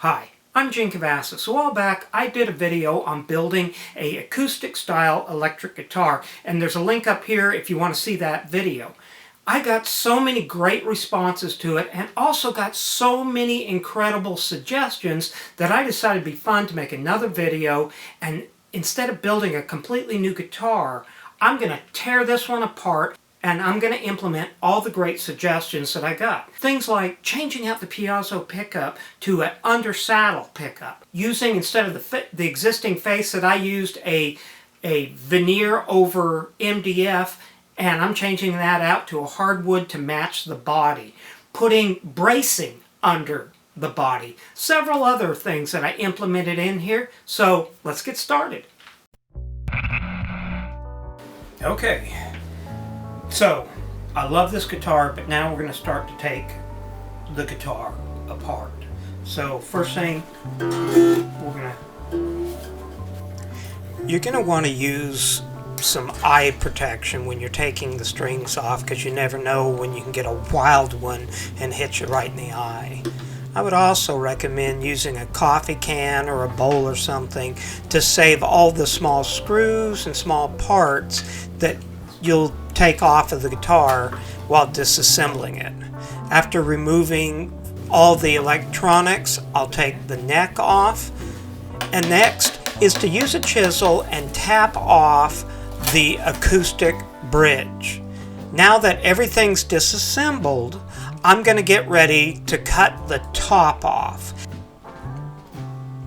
Hi, I'm Jim Cavassis. A while back I did a video on building a acoustic style electric guitar, and there's a link up here if you want to see that video. I got so many great responses to it and also got so many incredible suggestions that I decided it'd be fun to make another video, and instead of building a completely new guitar, I'm going to tear this one apart and I'm going to implement all the great suggestions that I got. Things like changing out the piezo pickup to an under saddle pickup. Using, instead of the existing face that I used, a veneer over MDF, and I'm changing that out to a hardwood to match the body. Putting bracing under the body. Several other things that I implemented in here. So let's get started. Okay. So, I love this guitar, but now we're going to start to take the guitar apart. So, first thing, you're going to want to use some eye protection when you're taking the strings off, because you never know when you can get a wild one and hit you right in the eye. I would also recommend using a coffee can or a bowl or something to save all the small screws and small parts that you'll take off of the guitar while disassembling it. After removing all the electronics, I'll take the neck off, and next is to use a chisel and tap off the acoustic bridge. Now that everything's disassembled, I'm going to get ready to cut the top off.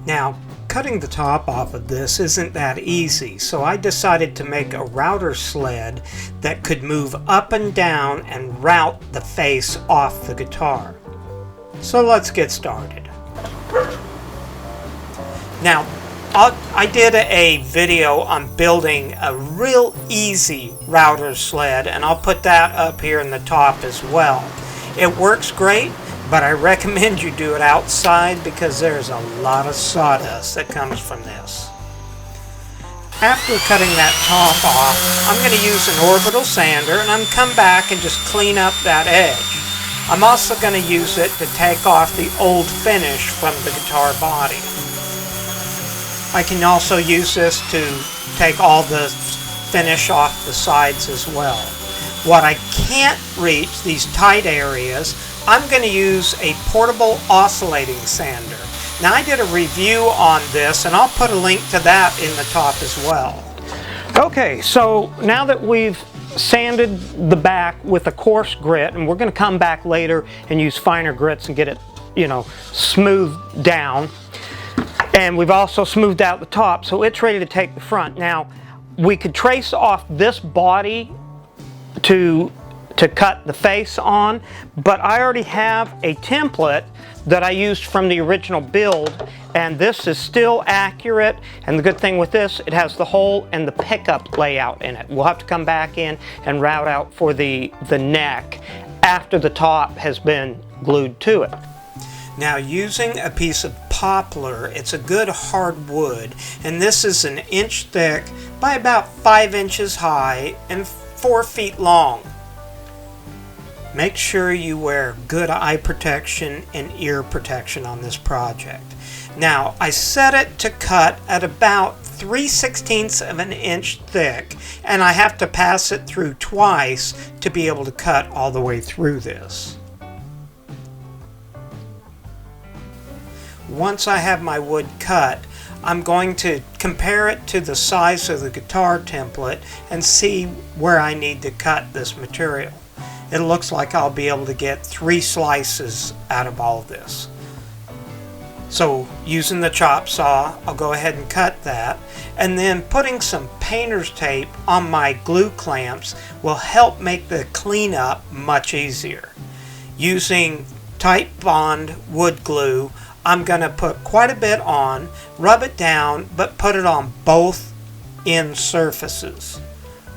Now, cutting the top off of this isn't that easy, so I decided to make a router sled that could move up and down and route the face off the guitar. So let's get started. Now, I did a video on building a real easy router sled, and I'll put that up here in the top as well. It works great, but I recommend you do it outside because there's a lot of sawdust that comes from this. After cutting that top off, I'm going to use an orbital sander, and I'm going to come back and just clean up that edge. I'm also going to use it to take off the old finish from the guitar body. I can also use this to take all the finish off the sides as well. What I can't reach, these tight areas, I'm going to use a portable oscillating sander. Now, I did a review on this, and I'll put a link to that in the top as well. Okay, so now that we've sanded the back with a coarse grit, and we're going to come back later and use finer grits and get it, smoothed down. And we've also smoothed out the top, so it's ready to take the front. Now, we could trace off this body to cut the face on, but I already have a template that I used from the original build, and this is still accurate. And the good thing with this, it has the hole and the pickup layout in it. We'll have to come back in and route out for the neck after the top has been glued to it. Now, using a piece of poplar, it's a good hard wood, and this is 1 inch thick by about 5 inches high and 4 feet long. Make sure you wear good eye protection and ear protection on this project. Now, I set it to cut at about 3/16 of an inch thick, and I have to pass it through twice to be able to cut all the way through this. Once I have my wood cut, I'm going to compare it to the size of the guitar template and see where I need to cut this material. It looks like I'll be able to get 3 slices out of all of this. So, using the chop saw, I'll go ahead and cut that, and then putting some painter's tape on my glue clamps will help make the cleanup much easier. Using tight bond wood glue, I'm going to put quite a bit on, rub it down, but put it on both end surfaces.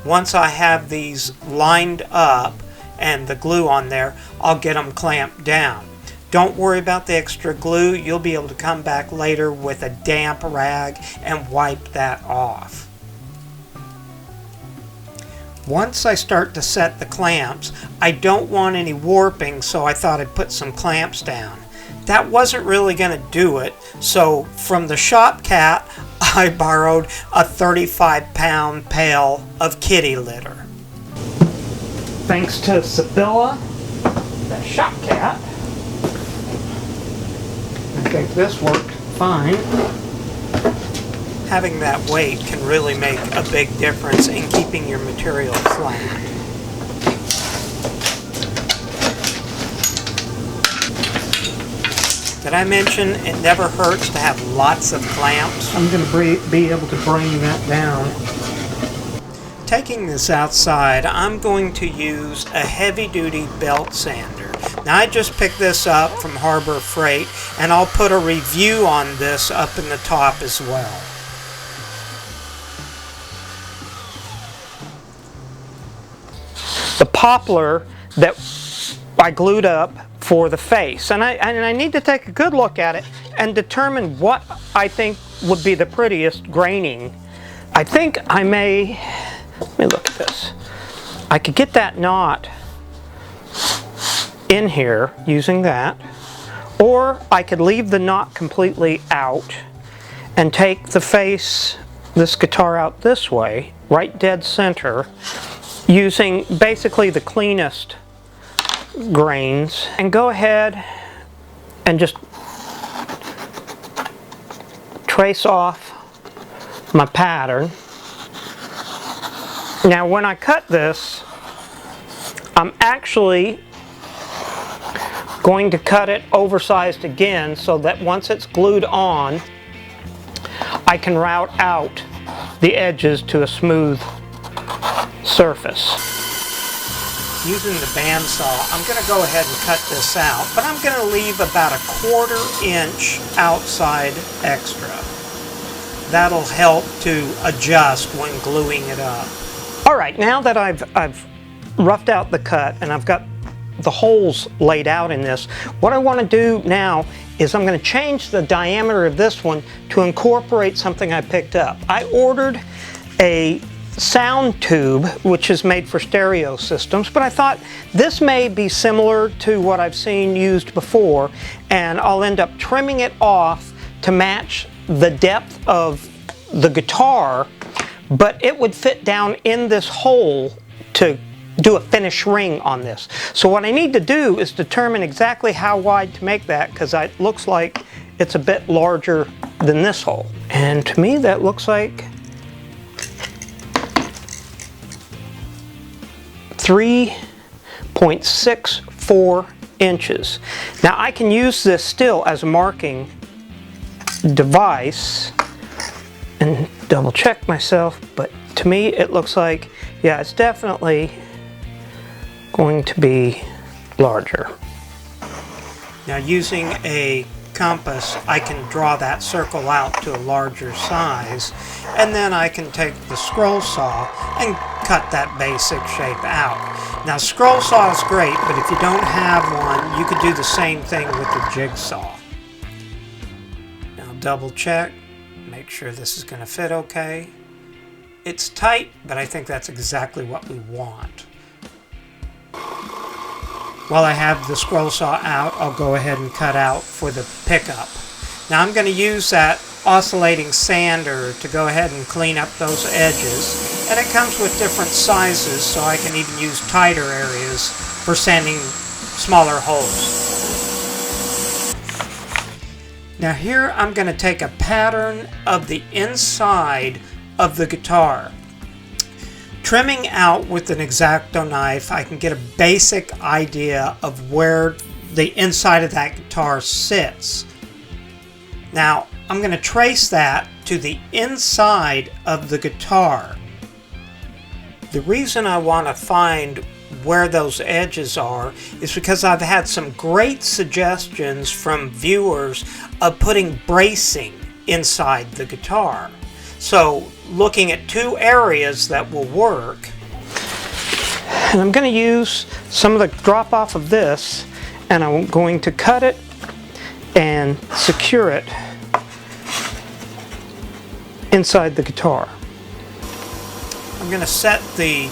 Once I have these lined up and the glue on there, I'll get them clamped down. Don't worry about the extra glue. You'll be able to come back later with a damp rag and wipe that off. Once I start to set the clamps, I don't want any warping, so I thought I'd put some clamps down. that wasn't really going to do it. So from the shop cat, I borrowed a 35-pound pail of kitty litter. Thanks to Sibylla, the shop cat, I think this worked fine. Having that weight can really make a big difference in keeping your material flat. Did I mention it never hurts to have lots of clamps? I'm going to be able to bring that down. Taking this outside, I'm going to use a heavy-duty belt sander. Now I just picked this up from Harbor Freight, and I'll put a review on this up in the top as well. The poplar that I glued up for the face, and I need to take a good look at it and determine what I think would be the prettiest graining. I think I may, let me look at this. I could get that knot in here using that, or I could leave the knot completely out and take the face, this guitar out this way, right dead center, using basically the cleanest grains, and go ahead and just trace off my pattern. Now when I cut this, I'm actually going to cut it oversized again so that once it's glued on, I can route out the edges to a smooth surface. Using the bandsaw, I'm going to go ahead and cut this out, but I'm going to leave about a 1/4 inch outside extra. That'll help to adjust when gluing it up. Alright, now that I've roughed out the cut and I've got the holes laid out in this, what I want to do now is I'm going to change the diameter of this one to incorporate something I picked up. I ordered a sound tube, which is made for stereo systems, but I thought this may be similar to what I've seen used before, and I'll end up trimming it off to match the depth of the guitar, but it would fit down in this hole to do a finish ring on this. So what I need to do is determine exactly how wide to make that, because it looks like it's a bit larger than this hole. And to me that looks like 3.64 inches. Now I can use this still as a marking device and double check myself, but to me it looks like, yeah, it's definitely going to be larger. Now using a compass, I can draw that circle out to a larger size, and then I can take the scroll saw and cut that basic shape out. Now scroll saw is great, but if you don't have one, you could do the same thing with the jigsaw. Now double check, make sure this is going to fit okay. It's tight, but I think that's exactly what we want. While I have the scroll saw out, I'll go ahead and cut out for the pickup. Now I'm going to use that oscillating sander to go ahead and clean up those edges, and it comes with different sizes, so I can even use tighter areas for sanding smaller holes. Now here I'm going to take a pattern of the inside of the guitar. Trimming out with an X-Acto knife, I can get a basic idea of where the inside of that guitar sits. Now, I'm going to trace that to the inside of the guitar. The reason I want to find where those edges are is because I've had some great suggestions from viewers of putting bracing inside the guitar. So, looking at two areas that will work. And I'm going to use some of the drop off of this, and I'm going to cut it and secure it inside the guitar. I'm going to set the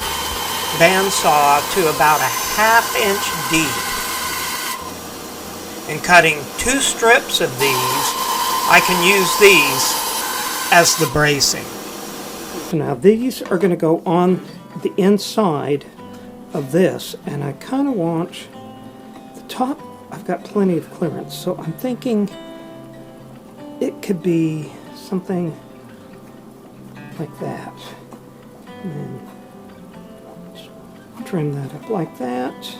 bandsaw to about a 1/2 inch deep. and cutting 2 strips of these, I can use these as the bracing. So now these are going to go on the inside of this, and I kind of want the top. I've got plenty of clearance, so I'm thinking it could be something like that. And then just trim that up like that. So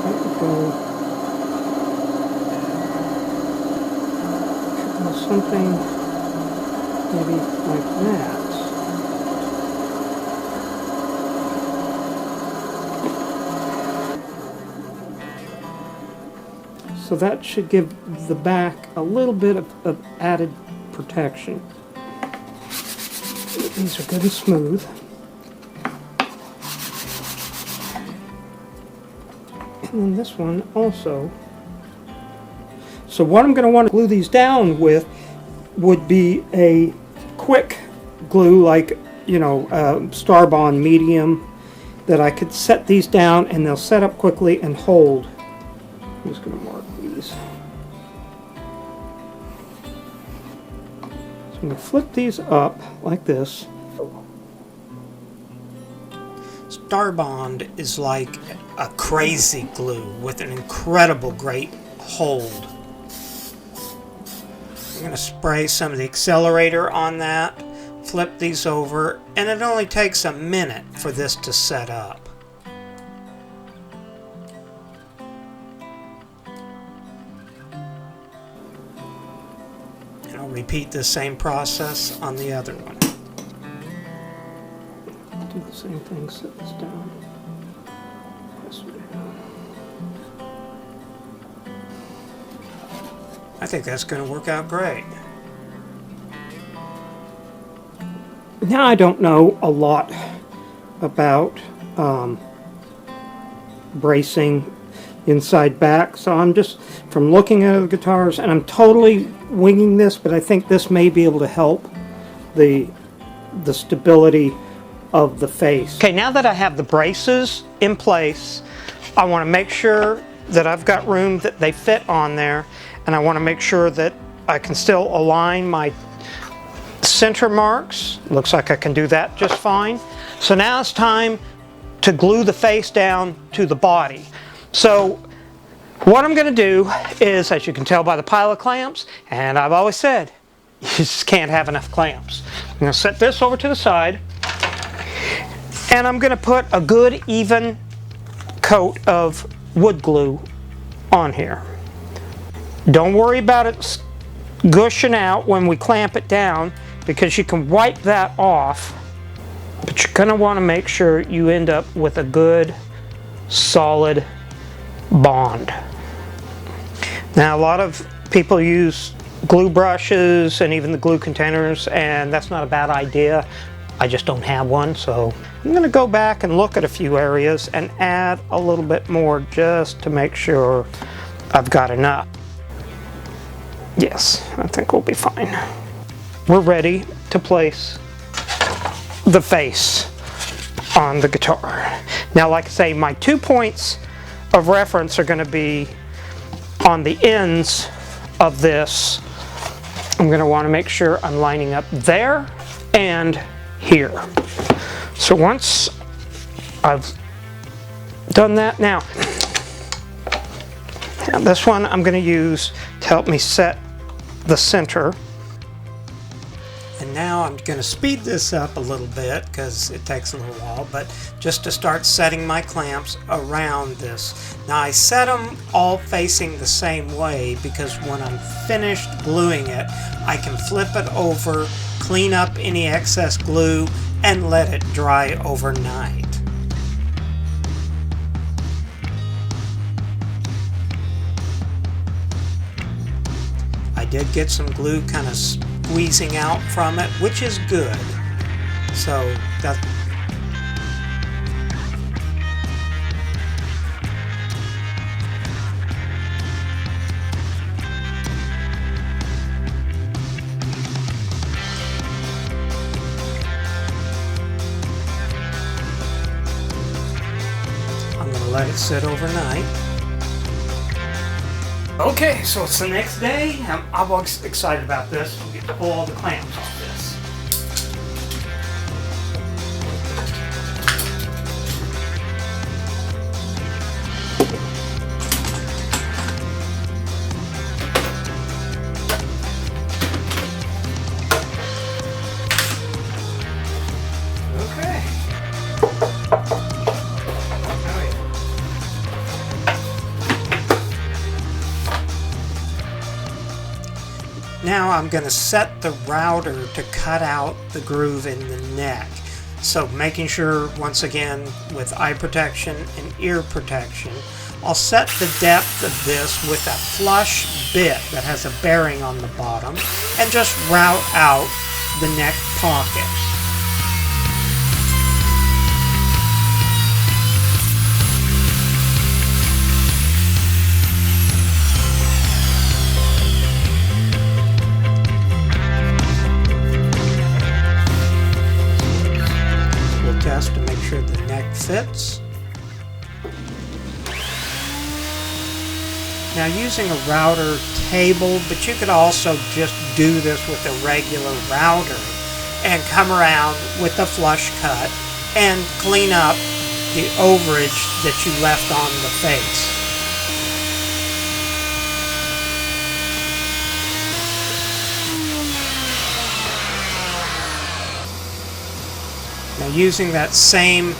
that would go something maybe like that. So that should give the back a little bit of added protection. These are good and smooth. And then this one also. So what I'm going to want to glue these down with would be a quick glue, like, you know, Starbond medium, that I could set these down and they'll set up quickly and hold. I'm just going to mark these. So I'm going to flip these up like this. Starbond is like a crazy glue with an incredible great hold. I'm going to spray some of the accelerator on that, flip these over, and it only takes a minute for this to set up. And I'll repeat the same process on the other one. Do the same thing, set this down. Press it down. I think that's going to work out great. Now I don't know a lot about bracing inside back, so I'm just from looking at the guitars, and I'm totally winging this, but I think this may be able to help the stability of the face. Okay, now that I have the braces in place, I want to make sure that I've got room that they fit on there, and I want to make sure that I can still align my center marks. Looks like I can do that just fine. So now it's time to glue the face down to the body. So what I'm going to do is, as you can tell by the pile of clamps, and I've always said, you just can't have enough clamps. I'm going to set this over to the side, and I'm going to put a good even coat of wood glue on here. Don't worry about it gushing out when we clamp it down, because you can wipe that off, but you're going to want to make sure you end up with a good solid bond. Now, a lot of people use glue brushes and even the glue containers, and that's not a bad idea. I just don't have one, so I'm going to go back and look at a few areas and add a little bit more just to make sure I've got enough. Yes, I think we'll be fine. We're ready to place the face on the guitar. Now, like I say, my 2 points of reference are going to be on the ends of this. I'm going to want to make sure I'm lining up there and here. So once I've done that, now this one I'm going to use to help me set the center. And now I'm going to speed this up a little bit because it takes a little while, but just to start setting my clamps around this. Now I set them all facing the same way because when I'm finished gluing it, I can flip it over, clean up any excess glue, and let it dry overnight. I did get some glue kind of squeezing out from it, which is good. So that I'm going to let it sit overnight. Okay, so it's the next day. I'm excited about this. We get to pull all the clamps off this. Okay. Now I'm going to set the router to cut out the groove in the neck. So making sure, once again, with eye protection and ear protection, I'll set the depth of this with a flush bit that has a bearing on the bottom and just route out the neck pocket. To make sure the neck fits. Now, using a router table, but you could also just do this with a regular router and come around with a flush cut and clean up the overage that you left on the face. Now, using that same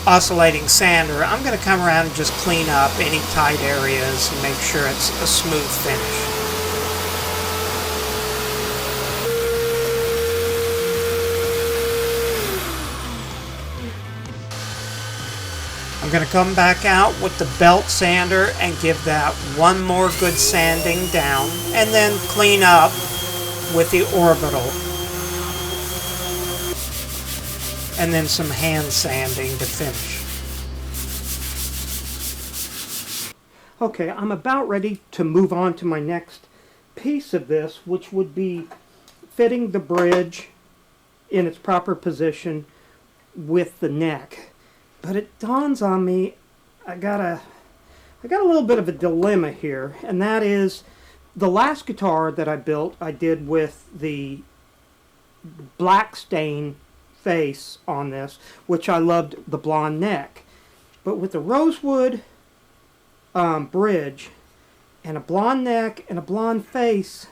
oscillating sander, I'm going to come around and just clean up any tight areas and make sure it's a smooth finish. I'm going to come back out with the belt sander and give that one more good sanding down, and then clean up with the orbital. And then some hand sanding to finish. Okay, I'm about ready to move on to my next piece of this, which would be fitting the bridge in its proper position with the neck. But it dawns on me, I got a little bit of a dilemma here, and that is the last guitar that I built, I did with the black stain face on this, which I loved the blonde neck. But with the rosewood bridge and a blonde neck and a blonde face,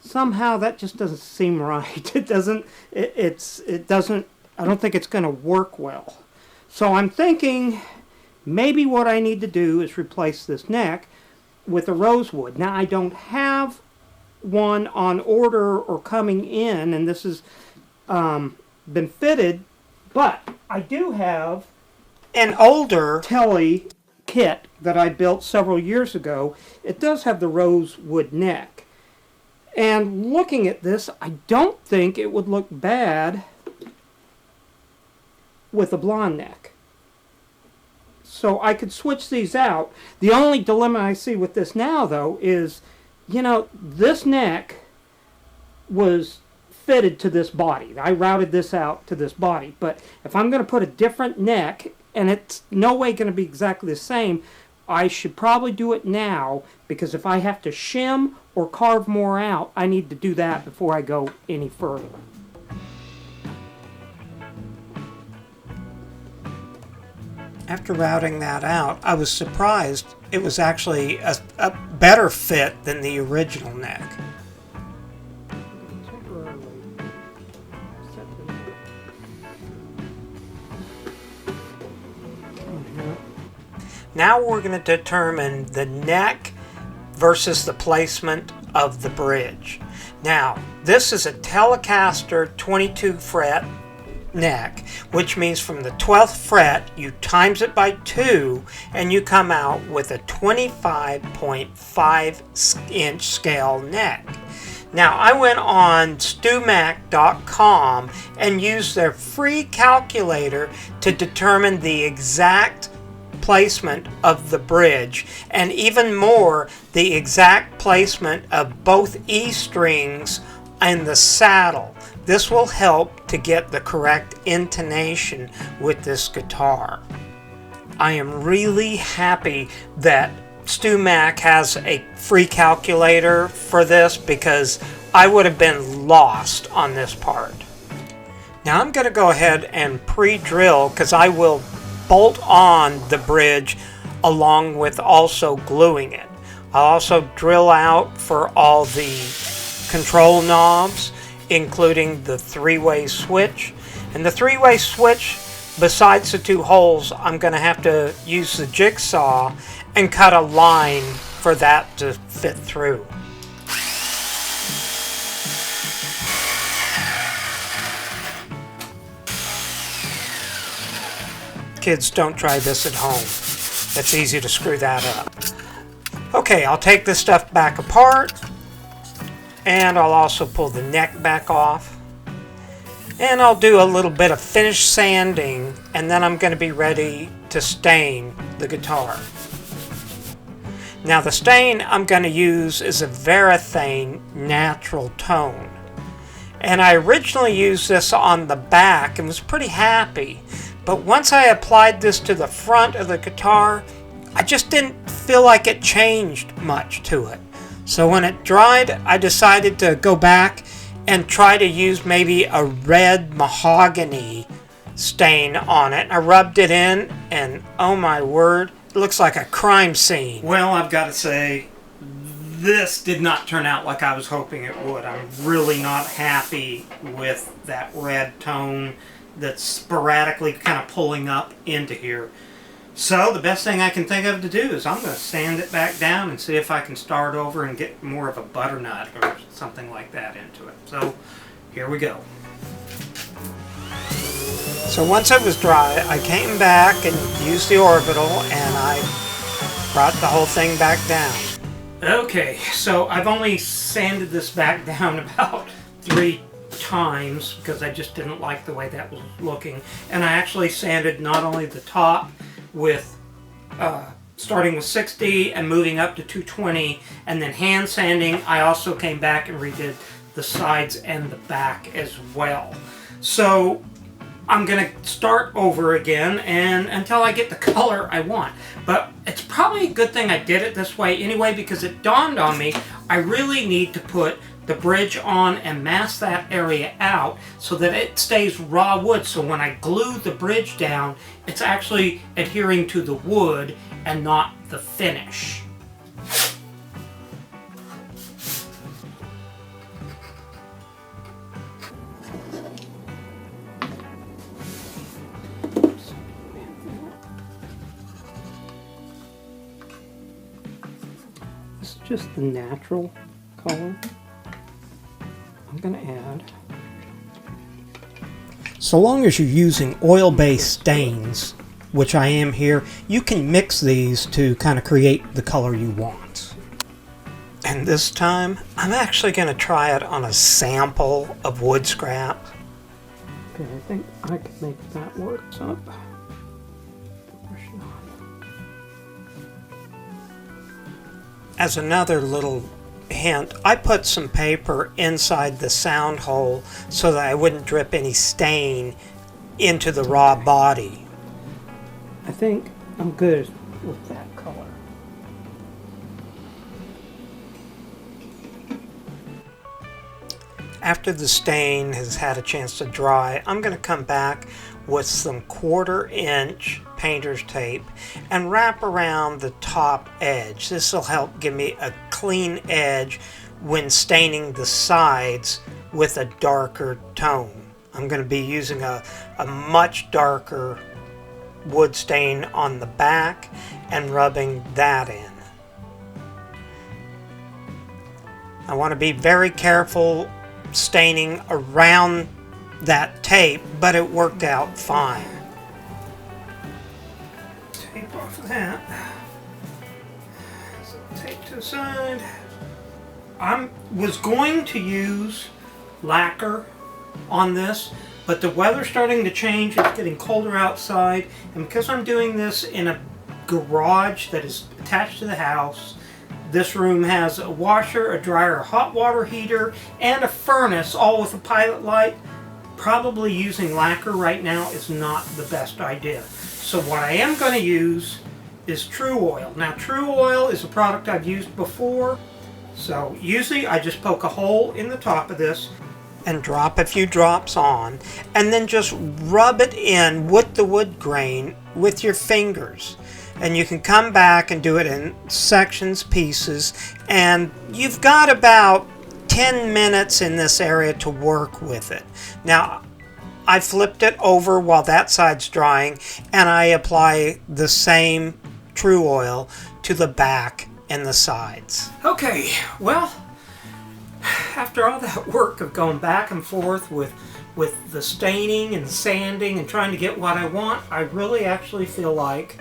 somehow that just doesn't seem right. It doesn't, I don't think it's going to work well. So I'm thinking maybe what I need to do is replace this neck with a rosewood. Now, I don't have one on order or coming in, and this is been fitted, but I do have an older Tele kit that I built several years ago. It does have the rosewood neck, and looking at this, I don't think it would look bad with a blonde neck. So I could switch these out. The only dilemma I see with this now, though, is, you know, this neck was fitted to this body. I routed this out to this body. But if I'm going to put a different neck, and it's no way going to be exactly the same, I should probably do it now, because if I have to shim or carve more out, I need to do that before I go any further. After routing that out, I was surprised it was actually a better fit than the original neck. Now we're going to determine the neck versus the placement of the bridge. Now, this is a Telecaster 22 fret neck, which means from the 12th fret you times it by 2 and you come out with a 25.5 inch scale neck. Now, I went on stumac.com and used their free calculator to determine the exact placement of the bridge, and even more, the exact placement of both E strings and the saddle. This will help to get the correct intonation with this guitar. I am really happy that Stu Mac has a free calculator for this, because I would have been lost on this part. Now I'm going to go ahead and pre-drill, because I will bolt on the bridge along with also gluing it. I'll also drill out for all the control knobs, including the three-way switch. And the three-way switch, besides the two holes, I'm going to have to use the jigsaw and cut a line for that to fit through. Kids, don't try this at home. It's easy to screw that up. Okay, I'll take this stuff back apart, and I'll also pull the neck back off, and I'll do a little bit of finish sanding, and then I'm going to be ready to stain the guitar. Now the stain I'm going to use is a Varathane natural tone, and I originally used this on the back and was pretty happy, but once I applied this to the front of the guitar, I just didn't feel like it changed much to it. So when it dried, I decided to go back and try to use maybe a red mahogany stain on it. I rubbed it in, and oh my word, it looks like a crime scene. Well, I've got to say, this did not turn out like I was hoping it would. I'm really not happy with that red tone that's sporadically kind of pulling up into here. So the best thing I can think of to do is I'm going to sand it back down and see if I can start over and get more of a butternut or something like that into it. So here we go. So once it was dry, I came back and used the orbital, and I brought the whole thing back down. Okay, so I've only sanded this back down about 3 times because I just didn't like the way that was looking. And I actually sanded not only the top with starting with 60 and moving up to 220, and then hand sanding. I also came back and redid the sides and the back as well. So I'm gonna start over again and until I get the color I want. But it's probably a good thing I did it this way anyway, because it dawned on me I really need to put the bridge on and mask that area out so that it stays raw wood, so when I glue the bridge down, it's actually adhering to the wood and not the finish. This is just the natural color. I'm going to add. So long as you're using oil-based stains, which I am here, you can mix these to kind of create the color you want. And this time, I'm actually going to try it on a sample of wood scrap. Okay, I think I can make that work up. As another little hint, I put some paper inside the sound hole so that I wouldn't drip any stain into the raw body. I think I'm good with that color. After the stain has had a chance to dry, I'm going to come back with some 1/4-inch painter's tape and wrap around the top edge. This will help give me a clean edge when staining the sides with a darker tone. I'm going to be using a much darker wood stain on the back and rubbing that in. I want to be very careful staining around that tape, but it worked out fine. Tape off of that. So tape to the side. I was going to use lacquer on this, but the weather's starting to change. It's getting colder outside, and because I'm doing this in a garage that is attached to the house, this room has a washer, a dryer, a hot water heater, and a furnace, all with a pilot light. Probably using lacquer right now is not the best idea. So what I am going to use is True Oil. Now True Oil is a product I've used before. So usually I just poke a hole in the top of this and drop a few drops on, and then just rub it in with the wood grain with your fingers. And you can come back and do it in sections, pieces, and you've got about 10 minutes in this area to work with it. Now, I flipped it over while that side's drying, and I apply the same True Oil to the back and the sides. Okay, well, after all that work of going back and forth with the staining and sanding and trying to get what I want, I really actually feel like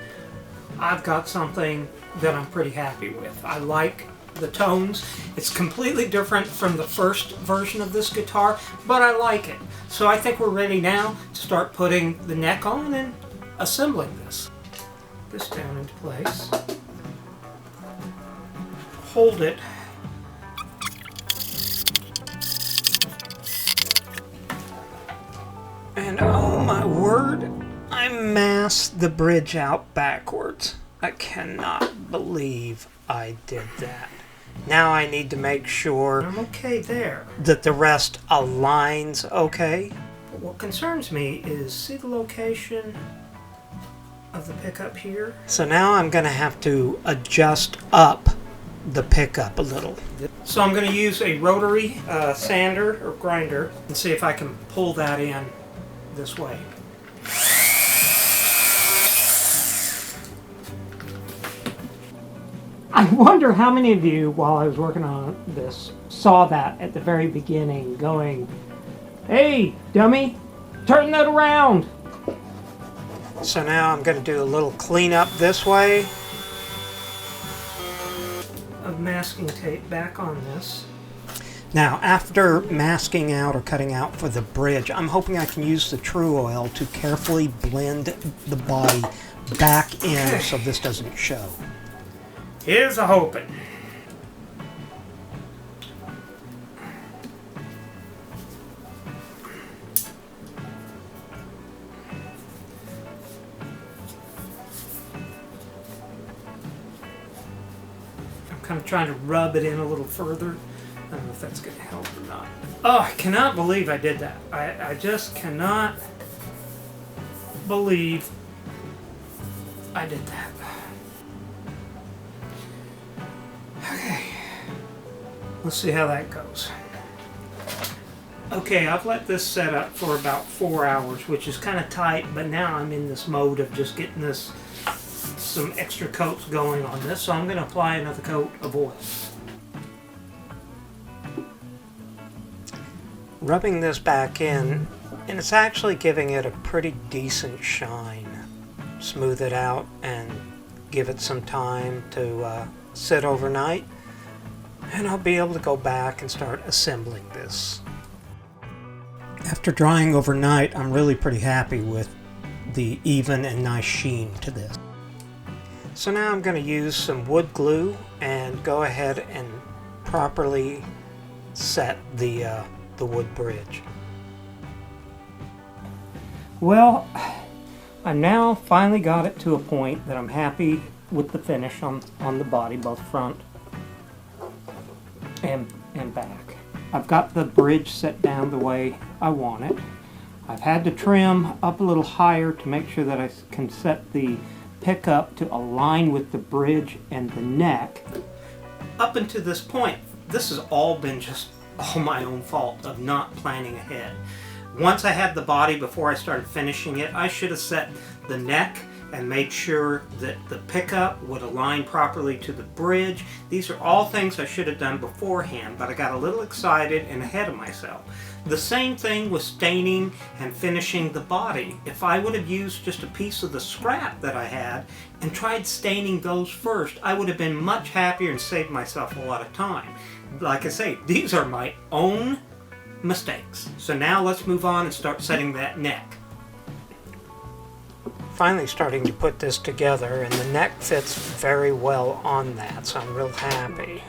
I've got something that I'm pretty happy with. I like the tones. It's completely different from the first version of this guitar, but I like it. So I think we're ready now to start putting the neck on and assembling this. This down into place. Hold it. And oh my word, I masked the bridge out backwards. I cannot believe I did that. Now I need to make sure I'm okay there, that the rest aligns okay. But what concerns me is, see the location of the pickup here? So now I'm going to have to adjust up the pickup a little. So I'm going to use a rotary sander or grinder and see if I can pull that in this way. I wonder how many of you, while I was working on this, saw that at the very beginning going, "Hey, dummy, turn that around." So now I'm going to do a little cleanup this way of masking tape back on this. Now, after masking out or cutting out for the bridge, I'm hoping I can use the True Oil to carefully blend the body back in so this doesn't show. Here's a hoping. I'm kind of trying to rub it in a little further. I don't know if that's going to help or not. Oh, I cannot believe I did that. I just cannot believe I did that. Okay, let's see how that goes. Okay, I've let this set up for about 4 hours, which is kind of tight, but now I'm in this mode of just getting this, some extra coats going on this, so I'm going to apply another coat of oil. Rubbing this back in, and it's actually giving it a pretty decent shine. Smooth it out and give it some time to sit overnight, and I'll be able to go back and start assembling this. After drying overnight, I'm really pretty happy with the even and nice sheen to this. So now I'm going to use some wood glue and go ahead and properly set the wood bridge. Well, I now finally got it to a point that I'm happy with the finish on the body, both front and back. I've got the bridge set down the way I want it. I've had to trim up a little higher to make sure that I can set the pickup to align with the bridge and the neck. Up until this point, this has all been just all my own fault of not planning ahead. Once I had the body, before I started finishing it, I should have set the neck and made sure that the pickup would align properly to the bridge. These are all things I should have done beforehand, but I got a little excited and ahead of myself. The same thing with staining and finishing the body. If I would have used just a piece of the scrap that I had and tried staining those first, I would have been much happier and saved myself a lot of time. Like I say, these are my own mistakes. So now let's move on and start setting that neck. Finally starting to put this together, and the neck fits very well on that, so I'm real happy.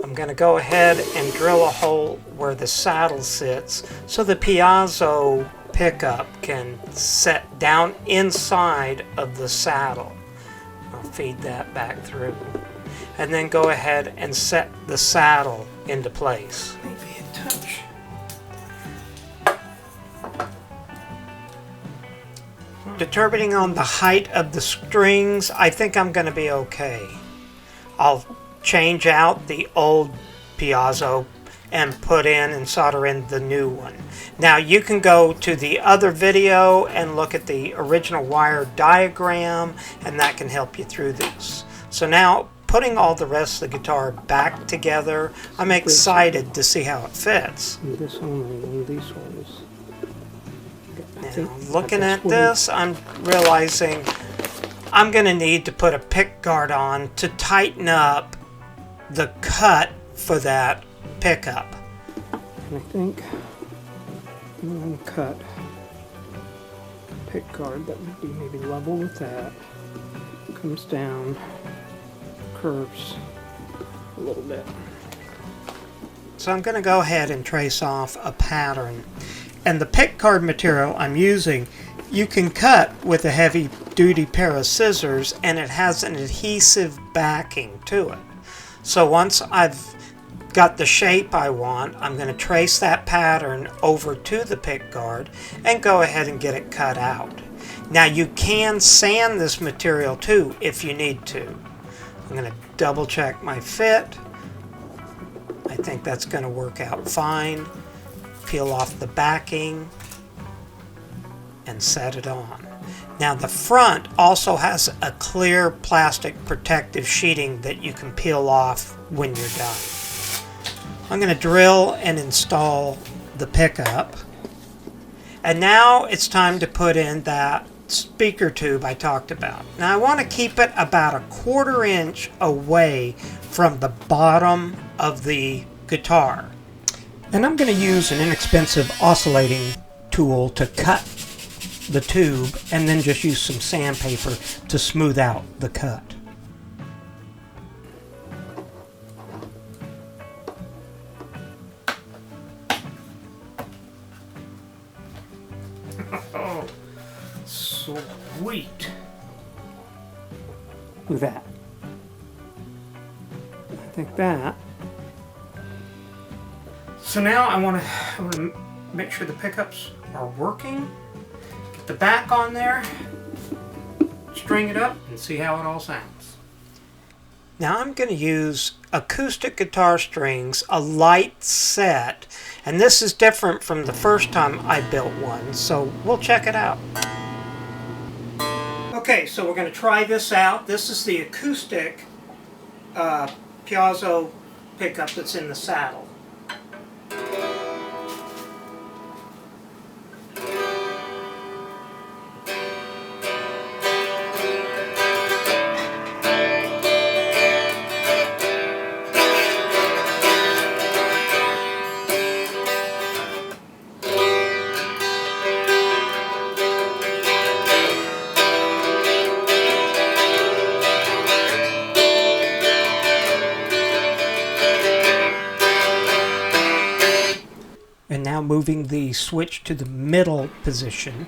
I'm going to go ahead and drill a hole where the saddle sits so the piezo pickup can set down inside of the saddle. I'll feed that back through. And then go ahead and set the saddle into place. Maybe a touch. Determining on the height of the strings, I think I'm going to be okay. I'll change out the old piezo and put in and solder in the new one. Now you can go to the other video and look at the original wire diagram, and that can help you through this. So now, putting all the rest of the guitar back together, I'm excited to see how it fits. This only one of these ones. Now, looking at this, I'm realizing I'm going to need to put a pick guard on to tighten up the cut for that pickup. And I think I'm going to cut a pick guard that would be maybe level with that. Comes down, curves a little bit. So I'm going to go ahead and trace off a pattern. And the pick guard material I'm using, you can cut with a heavy duty pair of scissors, and it has an adhesive backing to it. So once I've got the shape I want, I'm going to trace that pattern over to the pick guard and go ahead and get it cut out. Now you can sand this material too if you need to. I'm going to double check my fit. I think that's going to work out fine. Peel off the backing and set it on. Now the front also has a clear plastic protective sheeting that you can peel off when you're done. I'm going to drill and install the pickup. And now it's time to put in that speaker tube I talked about. Now I want to keep it about 1/4 inch away from the bottom of the guitar. And I'm going to use an inexpensive oscillating tool to cut the tube, and then just use some sandpaper to smooth out the cut. Oh, sweet. Look at that. I think that. So now I want to make sure the pickups are working. Get the back on there, string it up, and see how it all sounds. Now I'm going to use acoustic guitar strings, a light set, and this is different from the first time I built one, so we'll check it out. Okay, so we're going to try this out. This is the acoustic piezo pickup that's in the saddle. And now moving the switch to the middle position.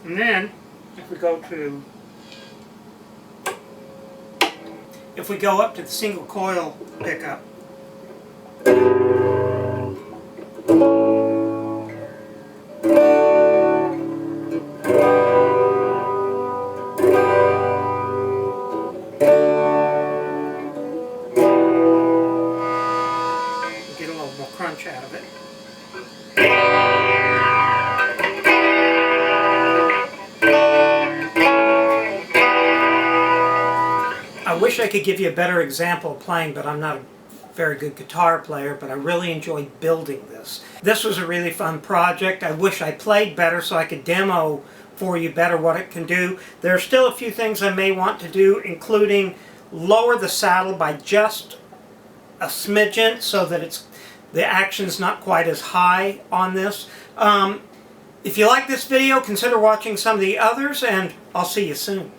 And then if we go up to the single coil pickup, get a little more crunch out of it. I wish I could give you a better example of playing, but I'm not a very good guitar player, but I really enjoyed building this. This was a really fun project. I wish I played better so I could demo for you better what it can do. There are still a few things I may want to do, including lower the saddle by just a smidgen so that the action's not quite as high on this. If you like this video, consider watching some of the others, and I'll see you soon.